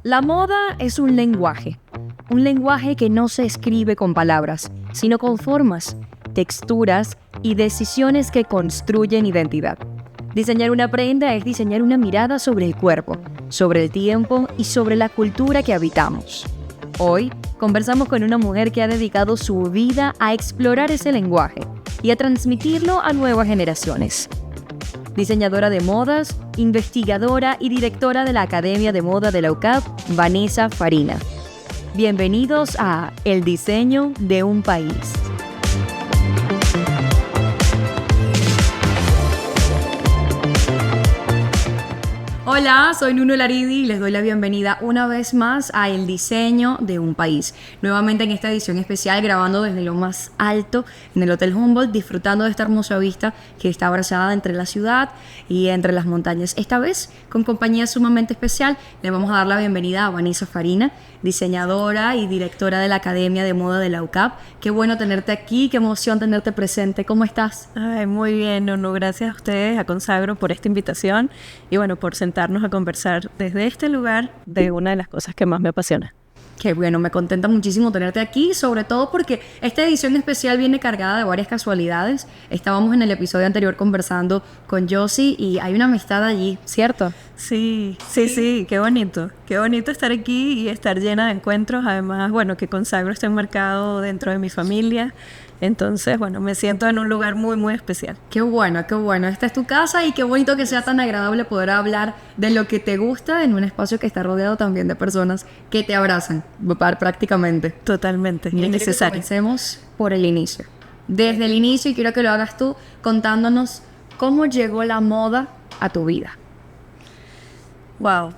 La moda es un lenguaje que no se escribe con palabras, sino con formas, texturas y decisiones que construyen identidad. Diseñar una prenda es diseñar una mirada sobre el cuerpo, sobre el tiempo y sobre la cultura que habitamos. Hoy conversamos con una mujer que ha dedicado su vida a explorar ese lenguaje y a transmitirlo a nuevas generaciones. Diseñadora de modas, investigadora y directora de la Academia de Moda de la UCAP, Vanessa Farina. Bienvenidos a El diseño de un país. Hola, soy Nuno Laridi y les doy la bienvenida una vez más a El diseño de un país. Nuevamente en esta edición especial, grabando desde lo más alto en el Hotel Humboldt, disfrutando de esta hermosa vista que está abrazada entre la ciudad y entre las montañas. Esta vez, con compañía sumamente especial, le vamos a dar la bienvenida a Vanessa Farina, diseñadora y directora de la Academia de Moda de la UCAP. Qué bueno tenerte aquí, qué emoción tenerte presente. ¿Cómo estás? Ay, muy bien, Nuno. Gracias a ustedes, a Consagro, por esta invitación y bueno, por sentarnos a conversar desde este lugar de una de las cosas que más me apasiona. Qué bueno, me contenta muchísimo tenerte aquí, sobre todo porque esta edición especial viene cargada de varias casualidades. Estábamos en el episodio anterior conversando con Josie y hay una amistad allí, ¿cierto? Sí, qué bonito. Qué bonito estar aquí y estar llena de encuentros. Además, bueno, que Consagro está enmarcado dentro de mi familia. Entonces, bueno, me siento en un lugar muy, muy especial. Qué bueno, qué bueno. Esta es tu casa y qué bonito que sea tan agradable poder hablar de lo que te gusta en un espacio que está rodeado también de personas que te abrazan, prácticamente. Totalmente, Mira, es necesario. Comencemos por el inicio. Desde el inicio, y quiero que lo hagas tú contándonos cómo llegó la moda a tu vida. Wow.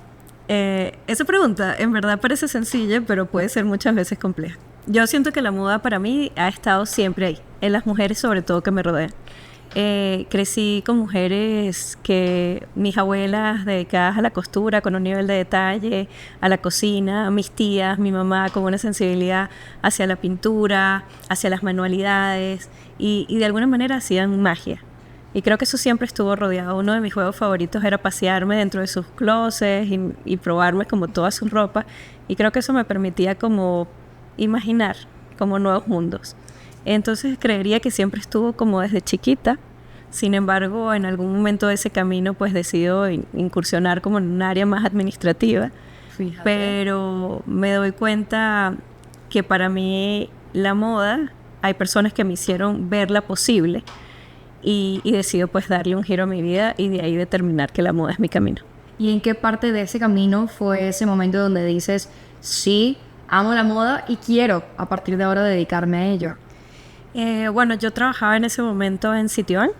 Esa pregunta en verdad parece sencilla, pero puede ser muchas veces compleja. Yo siento que la moda para mí ha estado siempre ahí, en las mujeres sobre todo que me rodean. Crecí con mujeres que mis abuelas dedicadas a la costura, con un nivel de detalle, a la cocina, mis tías, mi mamá con una sensibilidad hacia la pintura, hacia las manualidades y de alguna manera hacían magia. Y creo que eso siempre estuvo rodeado. Uno de mis juegos favoritos era pasearme dentro de sus closets y probarme como toda su ropa. Y creo que eso me permitía como imaginar como nuevos mundos. Entonces creería que siempre estuvo como desde chiquita. Sin embargo, en algún momento de ese camino pues decido incursionar como en un área más administrativa. Fíjate. Pero me doy cuenta que para mí la moda, hay personas que me hicieron verla posible. Y decido pues darle un giro a mi vida y de ahí determinar que la moda es mi camino. ¿Y en qué parte de ese camino fue ese momento donde dices, sí, amo la moda y quiero a partir de ahora dedicarme a ello? Bueno, yo trabajaba en ese momento en Citibank,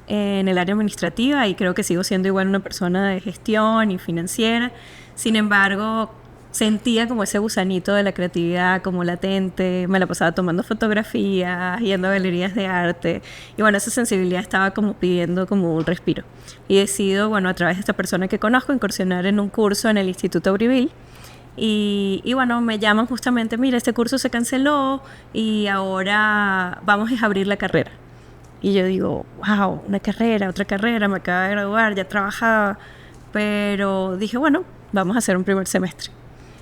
en el área administrativa, y creo que sigo siendo igual una persona de gestión y financiera. Sin embargo, sentía como ese gusanito de la creatividad como latente, me la pasaba tomando fotografías, yendo a galerías de arte, y bueno, esa sensibilidad estaba como pidiendo como un respiro. Y decido, bueno, a través de esta persona que conozco, incursionar en un curso en el Instituto Abrivil, y bueno, me llaman justamente, mira, este curso se canceló y ahora vamos a abrir la carrera. Y yo digo, wow, una carrera, otra carrera, me acabo de graduar, ya trabajaba, pero dije, bueno, vamos a hacer un primer semestre.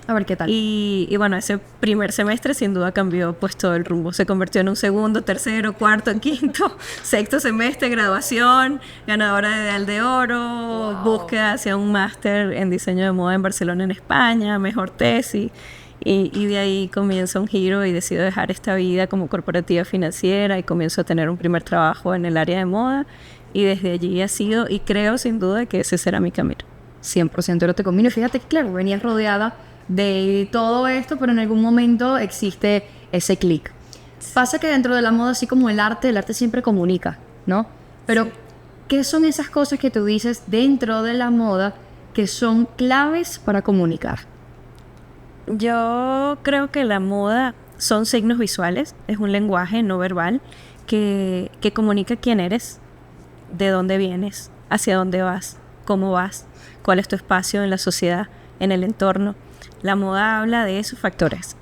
A ver qué tal. Y bueno, ese primer semestre sin duda cambió pues todo el rumbo. Se convirtió en un segundo, tercero, cuarto, quinto, sexto semestre, graduación, ganadora de Medalla de Oro, wow. Búsqueda hacia un máster en diseño de moda en Barcelona, en España, mejor tesis. Y de ahí comienza un giro y decido dejar esta vida como corporativa financiera y comienzo a tener un primer trabajo en el área de moda. Y desde allí ha sido, y creo sin duda que ese será mi camino. 100% no te combino. Y fíjate que claro, venías rodeada de todo esto, pero en algún momento existe ese clic. Pasa que dentro de la moda, así como el arte siempre comunica, ¿no? Pero, sí. ¿Qué son esas cosas que tú dices dentro de la moda que son claves para comunicar? Yo creo que la moda son signos visuales, es un lenguaje no verbal que comunica quién eres, de dónde vienes, hacia dónde vas, cómo vas, cuál es tu espacio en la sociedad, en el entorno. La moda habla de esos factores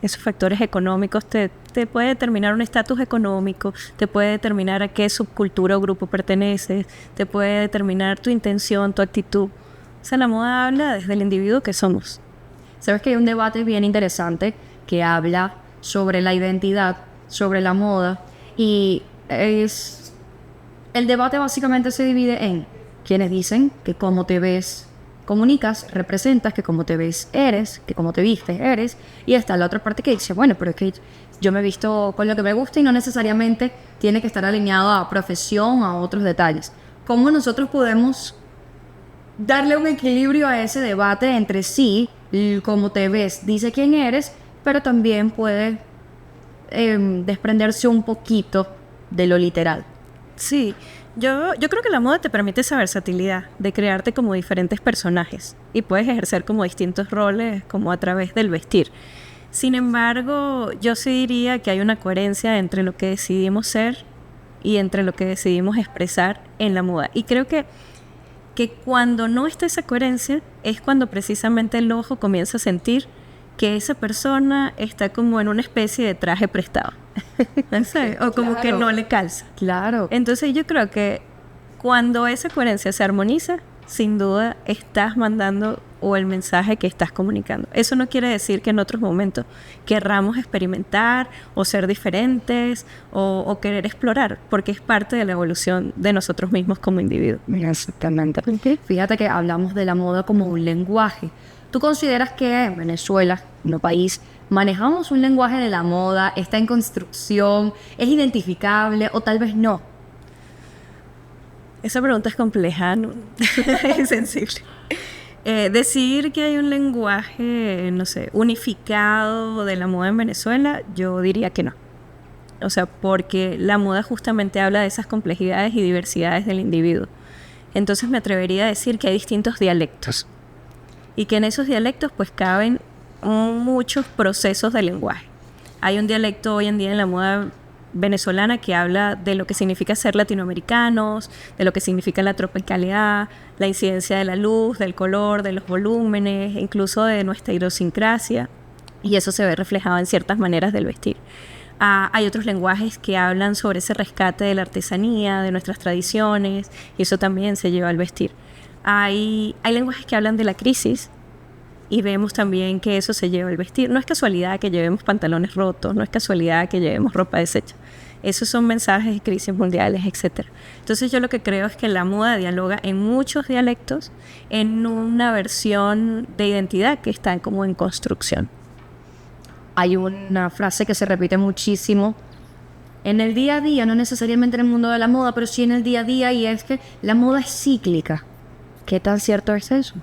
económicos, te puede determinar un estatus económico, te puede determinar a qué subcultura o grupo perteneces, te puede determinar tu intención, tu actitud. O sea, la moda habla desde el individuo que somos. Sabes que hay un debate bien interesante que habla sobre la identidad, sobre la moda, y el debate básicamente se divide en quienes dicen que cómo te ves comunicas, representas, que cómo te ves eres, que cómo te vistes eres, y está la otra parte que dice, bueno, pero es que yo me he visto con lo que me gusta y no necesariamente tiene que estar alineado a profesión, a otros detalles. ¿Cómo nosotros podemos darle un equilibrio a ese debate entre sí, cómo te ves, dice quién eres, pero también puede desprenderse un poquito de lo literal? Sí, yo creo que la moda te permite esa versatilidad de crearte como diferentes personajes y puedes ejercer como distintos roles como a través del vestir. Sin embargo, yo sí diría que hay una coherencia entre lo que decidimos ser y entre lo que decidimos expresar en la moda. Y creo que cuando no está esa coherencia es cuando precisamente el ojo comienza a sentir que esa persona está como en una especie de traje prestado. O como que no le calza. Claro. Entonces yo creo que cuando esa coherencia se armoniza, sin duda estás mandando o el mensaje que estás comunicando. Eso no quiere decir que en otros momentos querramos experimentar o ser diferentes o querer explorar, porque es parte de la evolución de nosotros mismos como individuos. Exactamente. Fíjate que hablamos de la moda como un lenguaje. ¿Tú consideras que en Venezuela, un país, manejamos un lenguaje de la moda, está en construcción, es identificable o tal vez no? Esa pregunta es compleja, ¿no? Es sensible. Decir que hay un lenguaje, no sé, unificado de la moda en Venezuela, yo diría que no. O sea, porque la moda justamente habla de esas complejidades y diversidades del individuo. Entonces me atrevería a decir que hay distintos dialectos. Y que en esos dialectos pues caben muchos procesos de lenguaje. Hay un dialecto hoy en día en la moda venezolana que habla de lo que significa ser latinoamericanos, de lo que significa la tropicalidad, la incidencia de la luz, del color, de los volúmenes, incluso de nuestra idiosincrasia, y eso se ve reflejado en ciertas maneras del vestir. Hay otros lenguajes que hablan sobre ese rescate de la artesanía, de nuestras tradiciones, y eso también se lleva al vestir. Hay lenguajes que hablan de la crisis y vemos también que eso se lleva al vestir. No es casualidad que llevemos pantalones rotos, no es casualidad que llevemos ropa deshecha. Esos son mensajes de crisis mundiales, etc. Entonces yo lo que creo es que la moda dialoga en muchos dialectos en una versión de identidad que está como en construcción. Hay una frase que se repite muchísimo en el día a día, no necesariamente en el mundo de la moda, pero sí en el día a día, y es que la moda es cíclica. ¿Qué tan cierto es eso?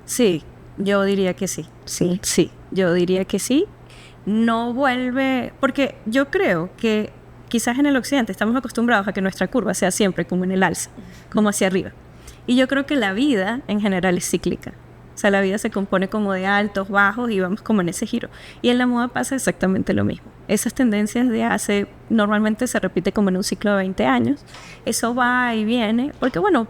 Sí, yo diría que sí. Sí, yo diría que sí. No vuelve, porque yo creo que quizás en el occidente estamos acostumbrados a que nuestra curva sea siempre como en el alza, como hacia arriba. Y yo creo que la vida en general es cíclica. O sea, la vida se compone como de altos, bajos y vamos como en ese giro. Y en la moda pasa exactamente lo mismo. Esas tendencias normalmente se repite como en un ciclo de 20 años. Eso va y viene, porque bueno,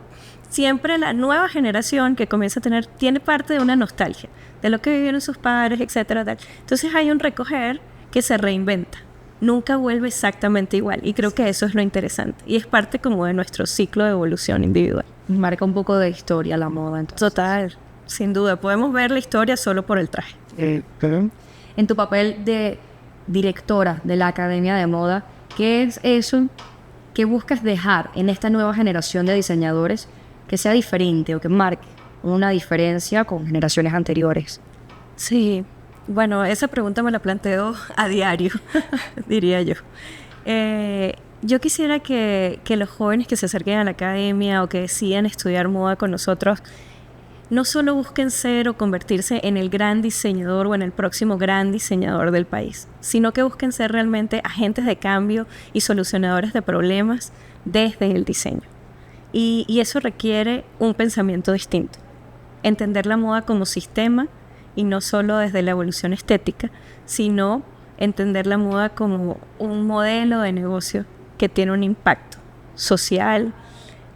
siempre la nueva generación que comienza a tiene parte de una nostalgia, de lo que vivieron sus padres, etcétera, tal. Entonces hay un recoger que se reinventa. Nunca vuelve exactamente igual. Y creo que eso es lo interesante. Y es parte como de nuestro ciclo de evolución individual. Marca un poco de historia la moda, entonces. Total, sin duda. Podemos ver la historia solo por el traje. En tu papel de directora de la Academia de Moda, ¿qué es eso que buscas dejar en esta nueva generación de diseñadores que sea diferente o que marque una diferencia con generaciones anteriores? Sí, bueno, esa pregunta me la planteo a diario, diría yo. Yo quisiera que los jóvenes que se acerquen a la academia o que decidan estudiar moda con nosotros no solo busquen ser o convertirse en el gran diseñador o en el próximo gran diseñador del país, sino que busquen ser realmente agentes de cambio y solucionadores de problemas desde el diseño. Y eso requiere un pensamiento distinto. Entender la moda como sistema y no solo desde la evolución estética, sino entender la moda como un modelo de negocio que tiene un impacto social,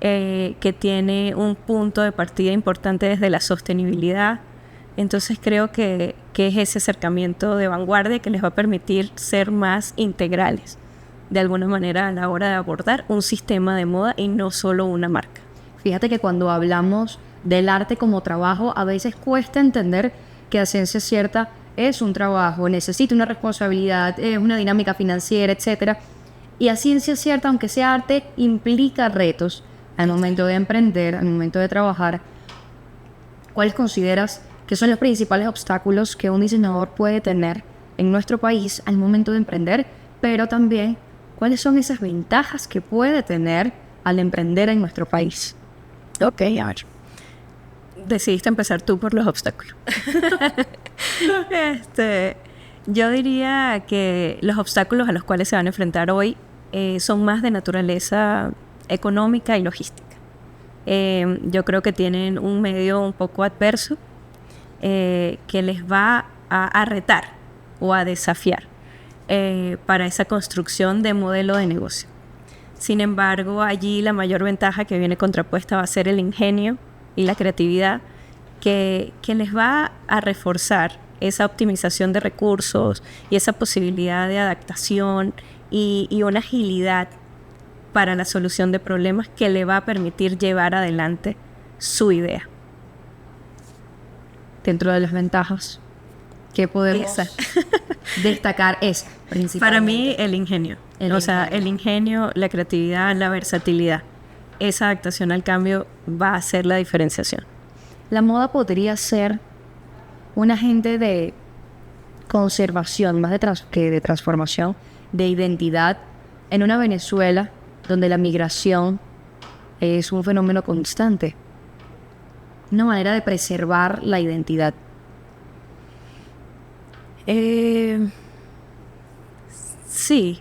que tiene un punto de partida importante desde la sostenibilidad. Entonces creo que es ese acercamiento de vanguardia que les va a permitir ser más integrales de alguna manera a la hora de abordar un sistema de moda y no solo una marca. Fíjate que cuando hablamos del arte como trabajo, a veces cuesta entender que a ciencia cierta es un trabajo, necesita una responsabilidad, es una dinámica financiera, etcétera. Y a ciencia cierta, aunque sea arte, implica retos al momento de emprender, al momento de trabajar. ¿Cuáles consideras que son los principales obstáculos que un diseñador puede tener en nuestro país al momento de emprender? Pero también, ¿cuáles son esas ventajas que puede tener al emprender en nuestro país? Ok, a ver. Decidiste empezar tú por los obstáculos. Yo diría que los obstáculos a los cuales se van a enfrentar hoy son más de naturaleza económica y logística. Yo creo que tienen un medio un poco adverso que les va a retar o a desafiar para esa construcción de modelo de negocio. Sin embargo, allí la mayor ventaja que viene contrapuesta va a ser el ingenio y la creatividad que les va a reforzar esa optimización de recursos y esa posibilidad de adaptación y una agilidad para la solución de problemas que le va a permitir llevar adelante su idea. Dentro de las ventajas que podemos destacar es principalmente. Para mí el ingenio. El ingenio, la creatividad, la versatilidad. Esa adaptación al cambio va a hacer la diferenciación. La moda podría ser un agente de conservación, más que de transformación, de identidad en una Venezuela donde la migración es un fenómeno constante. Una manera de preservar la identidad. Sí,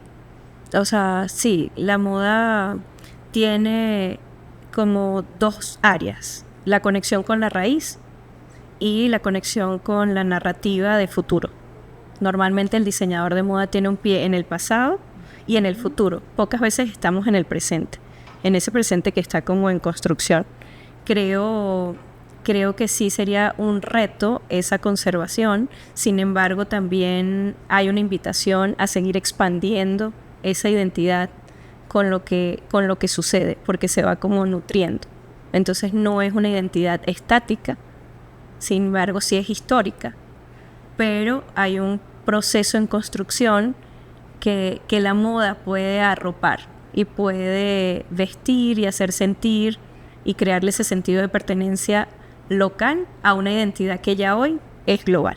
la moda tiene como dos áreas, la conexión con la raíz y la conexión con la narrativa de futuro. Normalmente el diseñador de moda tiene un pie en el pasado y en el futuro. Pocas veces estamos en el presente, en ese presente que está como en construcción. Creo que sí sería un reto esa conservación. Sin embargo, también hay una invitación a seguir expandiendo esa identidad con lo que sucede, porque se va como nutriendo. Entonces no es una identidad estática, sin embargo sí es histórica, pero hay un proceso en construcción que la moda puede arropar y puede vestir y hacer sentir y crearle ese sentido de pertenencia local a una identidad que ya hoy es global.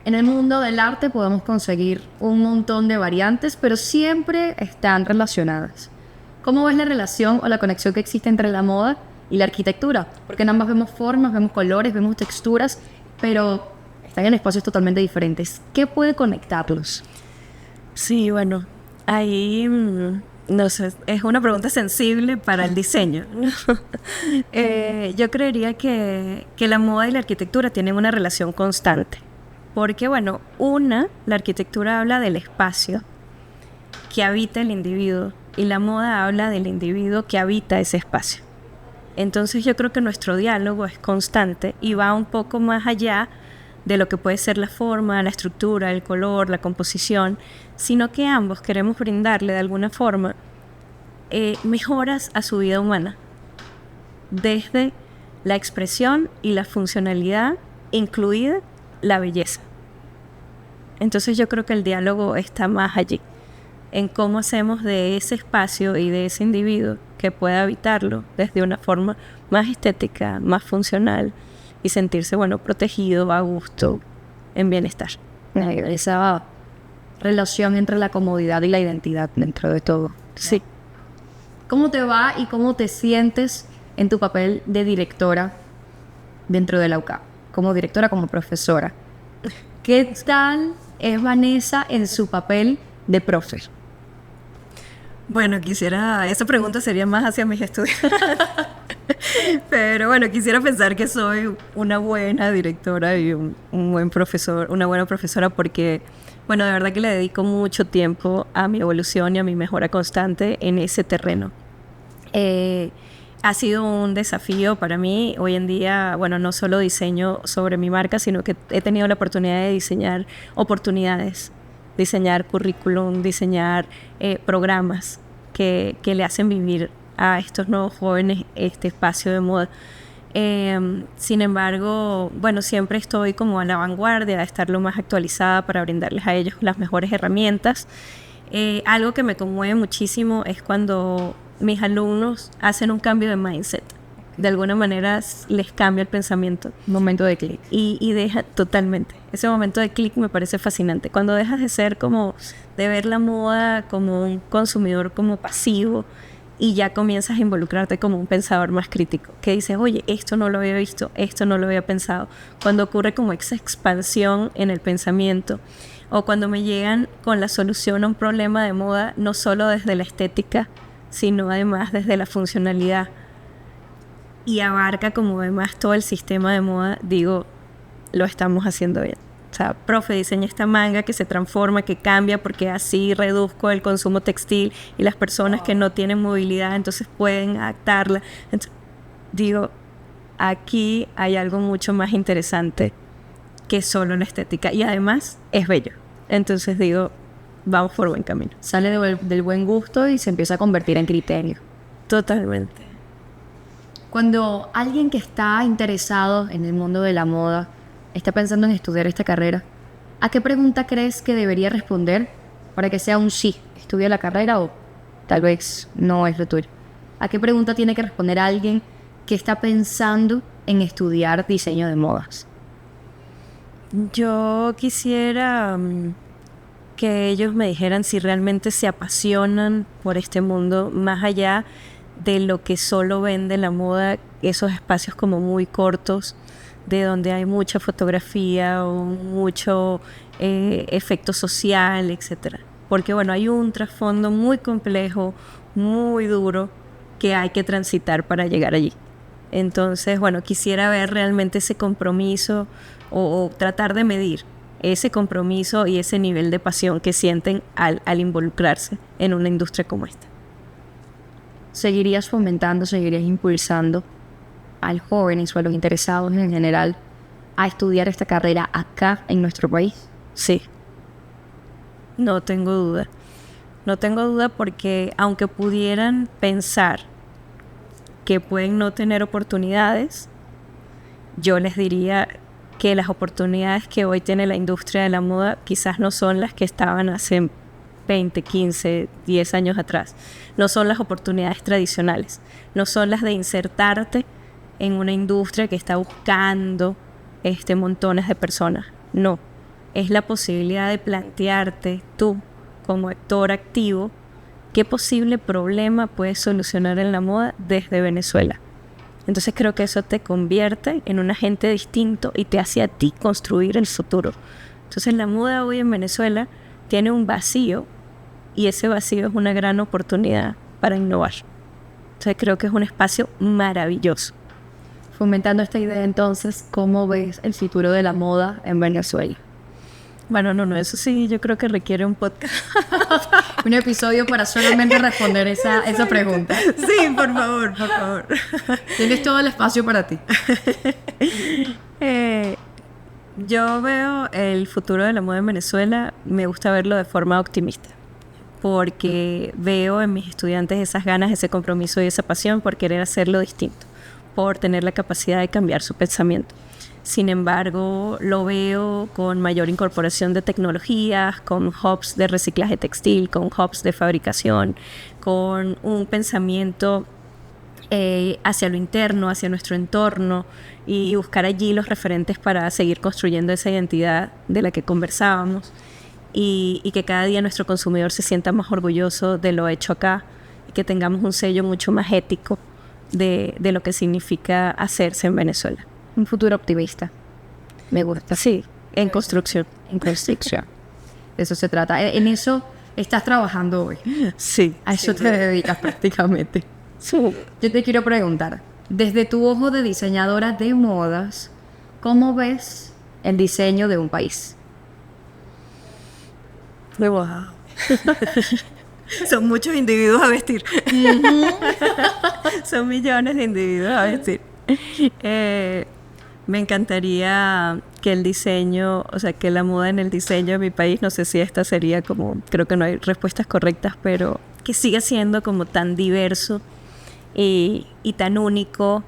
En el mundo del arte podemos conseguir un montón de variantes, pero siempre están relacionadas. ¿Cómo ves la relación o la conexión que existe entre la moda y la arquitectura? Porque en ambas vemos formas, vemos colores, vemos texturas, pero están en espacios totalmente diferentes. ¿Qué puede conectarlos? Sí, bueno, ahí no sé, es una pregunta sensible para el diseño. Yo creería que la moda y la arquitectura tienen una relación constante. Porque, bueno, la arquitectura habla del espacio que habita el individuo y la moda habla del individuo que habita ese espacio. Entonces yo creo que nuestro diálogo es constante y va un poco más allá de lo que puede ser la forma, la estructura, el color, la composición, sino que ambos queremos brindarle de alguna forma mejoras a su vida humana, desde la expresión y la funcionalidad, incluida la belleza. Entonces yo creo que el diálogo está más allí, en cómo hacemos de ese espacio y de ese individuo que pueda habitarlo desde una forma más estética, más funcional y sentirse, protegido, a gusto, en bienestar. Esa relación entre la comodidad y la identidad dentro de todo. Sí. ¿Cómo te va y cómo te sientes en tu papel de directora dentro de la UCAP? Como directora, como profesora. ¿Qué tal es Vanessa en su papel de profe? Bueno, esa pregunta sería más hacia mis estudiantes. Pero quisiera pensar que soy una buena directora y un buen profesor, una buena profesora, porque, de verdad que le dedico mucho tiempo a mi evolución y a mi mejora constante en ese terreno. Ha sido un desafío para mí. Hoy en día, no solo diseño sobre mi marca, sino que he tenido la oportunidad de diseñar oportunidades, diseñar currículum, diseñar programas que le hacen vivir a estos nuevos jóvenes este espacio de moda. Sin embargo, bueno, siempre estoy como a la vanguardia de estar lo más actualizada para brindarles a ellos las mejores herramientas. Algo que me conmueve muchísimo es cuando mis alumnos hacen un cambio de mindset. De alguna manera les cambia el pensamiento. Momento de clic. Y deja totalmente. Ese momento de clic me parece fascinante. Cuando dejas de ser como, de ver la moda como un consumidor como pasivo y ya comienzas a involucrarte como un pensador más crítico. Que dices, oye, esto no lo había visto, esto no lo había pensado. Cuando ocurre como esa expansión en el pensamiento o cuando me llegan con la solución a un problema de moda, no solo desde la estética, sino además desde la funcionalidad. Y abarca como además todo el sistema de moda, digo, lo estamos haciendo bien. O sea, profe, diseña esta manga que se transforma, que cambia, porque así reduzco el consumo textil y las personas que no tienen movilidad entonces pueden adaptarla. Entonces, digo, aquí hay algo mucho más interesante que solo la estética y además es bello. Entonces digo, vamos por buen camino. Sale del buen gusto y se empieza a convertir en criterio. Totalmente. Cuando alguien que está interesado en el mundo de la moda está pensando en estudiar esta carrera, ¿a qué pregunta crees que debería responder para que sea un sí, estudia la carrera o tal vez no es lo tuyo? ¿A qué pregunta tiene que responder alguien que está pensando en estudiar diseño de modas? Yo quisiera que ellos me dijeran si realmente se apasionan por este mundo más allá de lo que solo vende la moda, esos espacios como muy cortos, de donde hay mucha fotografía o mucho efecto social, etcétera. Porque bueno, hay un trasfondo muy complejo, muy duro, que hay que transitar para llegar allí. Entonces, bueno, quisiera ver realmente ese compromiso o tratar de medir ese compromiso y ese nivel de pasión que sienten al involucrarse en una industria como esta. ¿Seguirías fomentando, seguirías impulsando a los jóvenes o a los interesados en general a estudiar esta carrera acá en nuestro país? Sí, no tengo duda. No tengo duda porque aunque pudieran pensar que pueden no tener oportunidades, yo les diría que las oportunidades que hoy tiene la industria de la moda quizás no son las que estaban hace 20, 15, 10 años atrás. No son las oportunidades tradicionales, no son las de insertarte en una industria que está buscando montones de personas. No, es la posibilidad de plantearte tú como actor activo qué posible problema puedes solucionar en la moda desde Venezuela. Entonces creo que eso te convierte en un agente distinto y te hace a ti construir el futuro. Entonces la moda hoy en Venezuela tiene un vacío y ese vacío es una gran oportunidad para innovar. Entonces creo que es un espacio maravilloso. Fomentando esta idea entonces, ¿cómo ves el futuro de la moda en Venezuela? Bueno, no, eso sí, yo creo que requiere un podcast. Un episodio para solamente responder esa pregunta. Sí, por favor. Tienes todo el espacio para ti. Yo veo el futuro de la moda en Venezuela, me gusta verlo de forma optimista, porque veo en mis estudiantes esas ganas, ese compromiso y esa pasión por querer hacerlo distinto, por tener la capacidad de cambiar su pensamiento. Sin embargo, lo veo con mayor incorporación de tecnologías, con hubs de reciclaje textil, con hubs de fabricación, con un pensamiento hacia lo interno, hacia nuestro entorno y buscar allí los referentes para seguir construyendo esa identidad de la que conversábamos y que cada día nuestro consumidor se sienta más orgulloso de lo hecho acá y que tengamos un sello mucho más ético de lo que significa hacerse en Venezuela. Un futuro optimista. Me gusta. Sí, en construcción. En construcción. De eso se trata. En eso estás trabajando hoy. Sí. A eso te dedicas prácticamente. Sí. Yo te quiero preguntar, desde tu ojo de diseñadora de modas, ¿cómo ves el diseño de un país? Wow. Son muchos individuos a vestir. Son millones de individuos a vestir. Me encantaría que el diseño, o sea, que la moda en el diseño de mi país, no sé si esta sería como, creo que no hay respuestas correctas, pero que siga siendo como tan diverso y tan único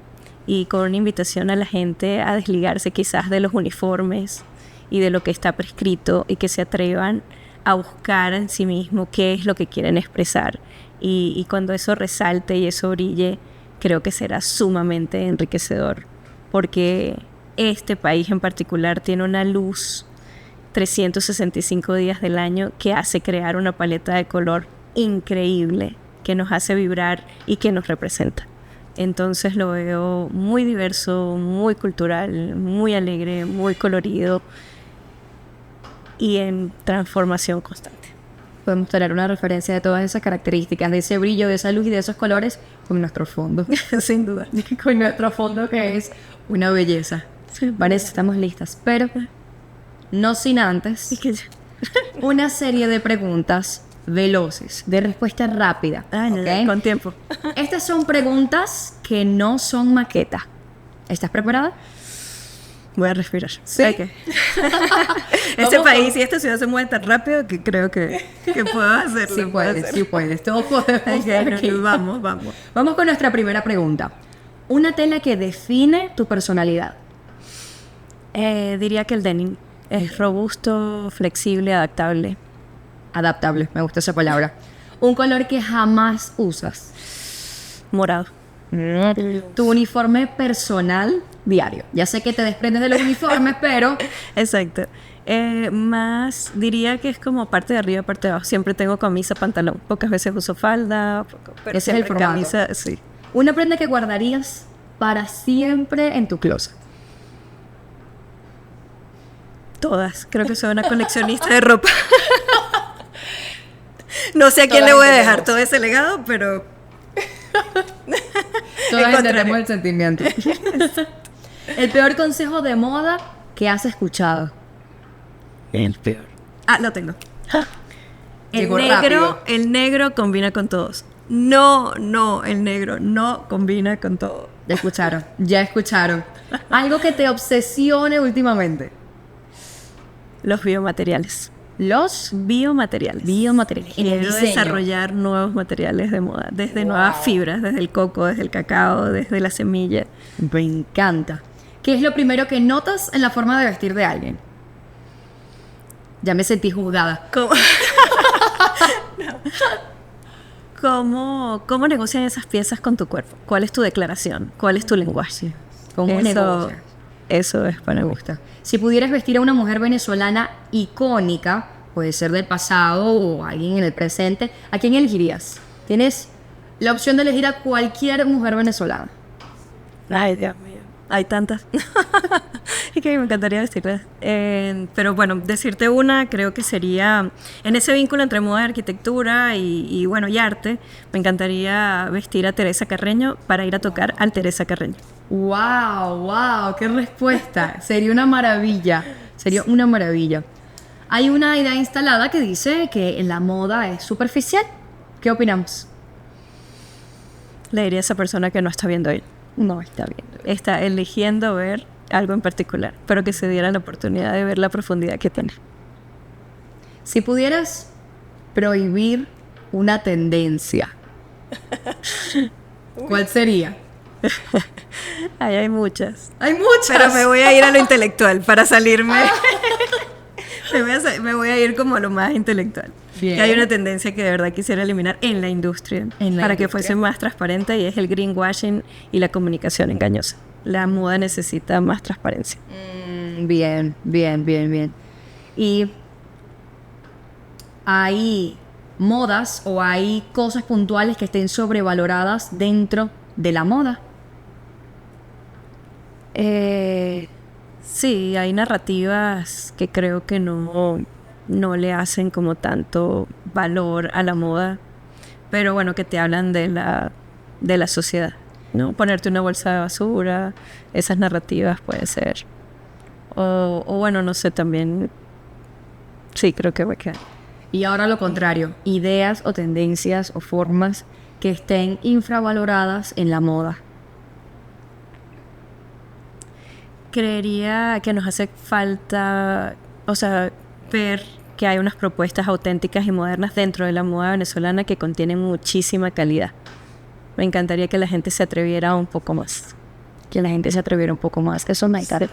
y con una invitación a la gente a desligarse quizás de los uniformes y de lo que está prescrito y que se atrevan a buscar en sí mismo qué es lo que quieren expresar. Y cuando eso resalte y eso brille, creo que será sumamente enriquecedor, porque este país en particular tiene una luz 365 días del año que hace crear una paleta de color increíble, que nos hace vibrar y que nos representa. Entonces lo veo muy diverso, muy cultural, muy alegre, muy colorido y en transformación constante. Podemos tener una referencia de todas esas características, de ese brillo, de esa luz y de esos colores con nuestro fondo. Sin duda. Con nuestro fondo, que es una belleza. Vanessa, estamos listas, pero no sin antes una serie de preguntas veloces, de respuesta rápida. ¿Okay? Con tiempo. Estas son preguntas que no son maqueta. ¿Estás preparada? Voy a respirar. ¿Sí? Okay. Este país y esta ciudad se mueve tan rápido que creo que puedo hacerlo. Sí puedes. Todos podemos. Okay, vamos. Vamos con nuestra primera pregunta. Una tela que define tu personalidad. Diría que el denim es robusto, flexible, adaptable. Adaptable, me gusta esa palabra. Un color que jamás usas. Morado. Tu uniforme personal diario. Ya sé que te desprendes de los uniformes, pero... Exacto. Más diría que es como parte de arriba, parte de abajo. Siempre tengo camisa, pantalón. Pocas veces uso falda. Pero ese es el formato. Camisa, sí. Una prenda que guardarías para siempre en tu closet. Todas. Creo que soy una coleccionista de ropa. No sé a quién le voy a dejar todo ese legado, pero... Todas entendemos el sentimiento. El peor consejo de moda que has escuchado. El peor. Lo tengo. El negro combina con todos. No, el negro no combina con todo. Ya escucharon. Algo que te obsesione últimamente. Los biomateriales. Los biomateriales. Quiero desarrollar nuevos materiales de moda, desde nuevas fibras, desde el coco, desde el cacao, desde la semilla. Me encanta. ¿Qué es lo primero que notas en la forma de vestir de alguien? Ya me sentí juzgada. ¿Cómo negocian esas piezas con tu cuerpo? ¿Cuál es tu declaración? ¿Cuál es tu lenguaje? ¿Cómo negocias? Eso es para mí. Me gusta. Si pudieras vestir a una mujer venezolana icónica, puede ser del pasado o alguien en el presente, ¿a quién elegirías? Tienes la opción de elegir a cualquier mujer venezolana. Ay, Dios mío. Hay tantas. Y que me encantaría vestirlas. Pero bueno, decirte una, creo que sería... En ese vínculo entre moda y arquitectura y arte, me encantaría vestir a Teresa Carreño para ir a tocar al Teresa Carreño. ¡Wow! ¡Qué respuesta! Sería una maravilla. Hay una idea instalada que dice que la moda es superficial. ¿Qué opinamos? Le diría a esa persona que no está viendo él. No está viendo. Está eligiendo ver algo en particular, pero que se diera la oportunidad de ver la profundidad que tiene. Si pudieras prohibir una tendencia, ¿cuál sería? Hay muchas. Hay muchas. Pero me voy a ir a lo intelectual para salirme. Me voy a ir como a lo más intelectual. Bien. Que hay una tendencia que de verdad quisiera eliminar en la industria para que fuese más transparente, y es el greenwashing y la comunicación engañosa. La moda necesita más transparencia. Bien. ¿Y hay modas o hay cosas puntuales que estén sobrevaloradas dentro de la moda? Sí, hay narrativas que creo que no le hacen como tanto valor a la moda, pero bueno, que te hablan de la sociedad, ¿no? Ponerte una bolsa de basura, esas narrativas puede ser. O bueno, no sé, también sí, creo que va a quedar. Y ahora lo contrario, ideas o tendencias o formas que estén infravaloradas en la moda. Creería que nos hace falta, ver que hay unas propuestas auténticas y modernas dentro de la moda venezolana que contienen muchísima calidad. Me encantaría que la gente se atreviera un poco más. que la gente se atreviera un poco más. Eso me encanta.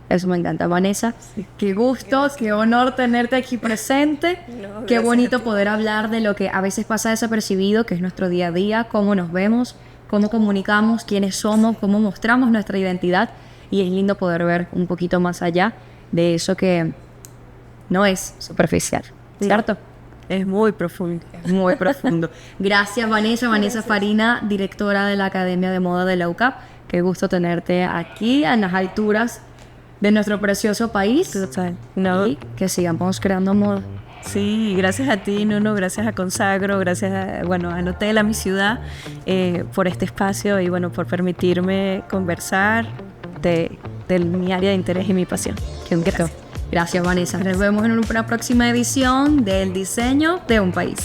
Eso me encanta, Vanessa. Qué gusto, qué honor tenerte aquí presente. Qué bonito poder hablar de lo que a veces pasa desapercibido, que es nuestro día a día, cómo nos vemos, cómo comunicamos, quiénes somos, cómo mostramos nuestra identidad. Y es lindo poder ver un poquito más allá de eso que no es superficial, ¿cierto? Es muy profundo. Muy profundo. Gracias, Vanessa. Vanessa Farina, directora de la Academia de Moda de la UCAP. Qué gusto tenerte aquí en las alturas de nuestro precioso país. Total. No. Y que sigamos creando moda. Sí, gracias a ti, Nuno, gracias a Consagro, gracias al hotel, a mi ciudad, por este espacio y por permitirme conversar de mi área de interés y mi pasión. Gracias. Gracias, Vanessa. Nos vemos en una próxima edición del Diseño de un País.